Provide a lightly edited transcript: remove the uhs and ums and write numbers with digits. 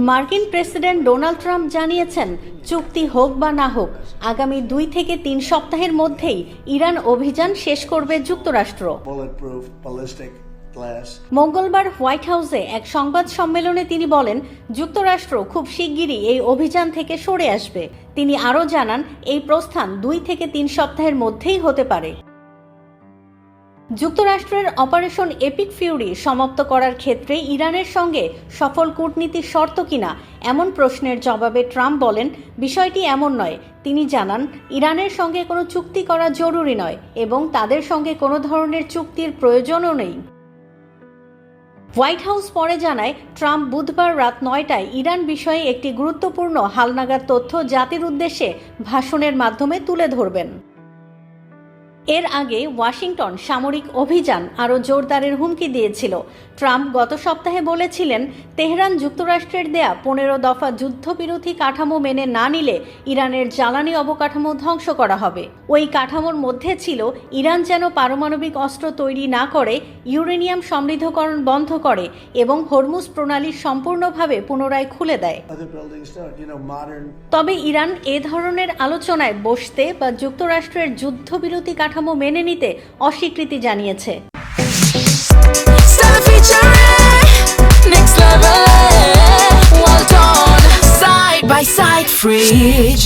মার্কিন president Donald Trump জানিয়েছেন, চুক্তি হোক বা না হোক, আগামী 2 থেকে 3 সপ্তাহের মধ্যেই ইরান অভিযান শেষ করবে যুক্তরাষ্ট্র। মঙ্গলবার হোয়াইট হাউসে এক সংবাদ সম্মেলনে তিনি বলেন, যুক্তরাষ্ট্র খুব শিগগিরই এই অভিযান থেকে সরে আসবে। তিনি আরও জানান, এই প্রস্থান 2 থেকে 3 সপ্তাহের মধ্যেই হতে পারে। যুক্তরাষ্ট্রের অপারেশন এপিক ফিউরি সমাপ্ত করার ক্ষেত্রে ইরানের সঙ্গে সফল কূটনীতির শর্ত কিনা এমন প্রশ্নের জবাবে ট্রাম্প বলেন, বিষয়টি এমন নয়। তিনি জানান, ইরানের সঙ্গে কোনো চুক্তি করা জরুরি নয় এবং তাদের সঙ্গে কোনো ধরনের চুক্তির প্রয়োজনও নেই। হোয়াইট হাউস পরে জানায়, ট্রাম্প বুধবার রাত 9টায় ইরান বিষয়ে একটি গুরুত্বপূর্ণ হালনাগাদ তথ্য জাতির উদ্দেশ্যে ভাষণের মাধ্যমে তুলে ধরবেন। এর আগে ওয়াশিংটন সামরিক অভিযান আরও জোরদারের হুমকি দিয়েছিল। ট্রাম্প গত সপ্তাহে বলেছিলেন, তেহরান যুক্তরাষ্ট্রের দেয়া 15 দফা যুদ্ধবিরোধী কাঠামো মেনে না নিলে ইরানের জ্বালানি অবকাঠামো ধ্বংস করা হবে। ওই কাঠামোর মধ্যে ছিল ইরান যেন পারমাণবিক অস্ত্র তৈরি না করে, ইউরেনিয়াম সমৃদ্ধকরণ বন্ধ করে এবং হরমুজ প্রণালী সম্পূর্ণভাবে পুনরায় খুলে দেয়। তবে ইরান এ ধরনের আলোচনায় বসতে বা যুক্তরাষ্ট্রের যুদ্ধবিরতি কাঠামো মেনে নিতে অস্বীকৃতি জানিয়েছে। Next level, well done, side by side, fridge.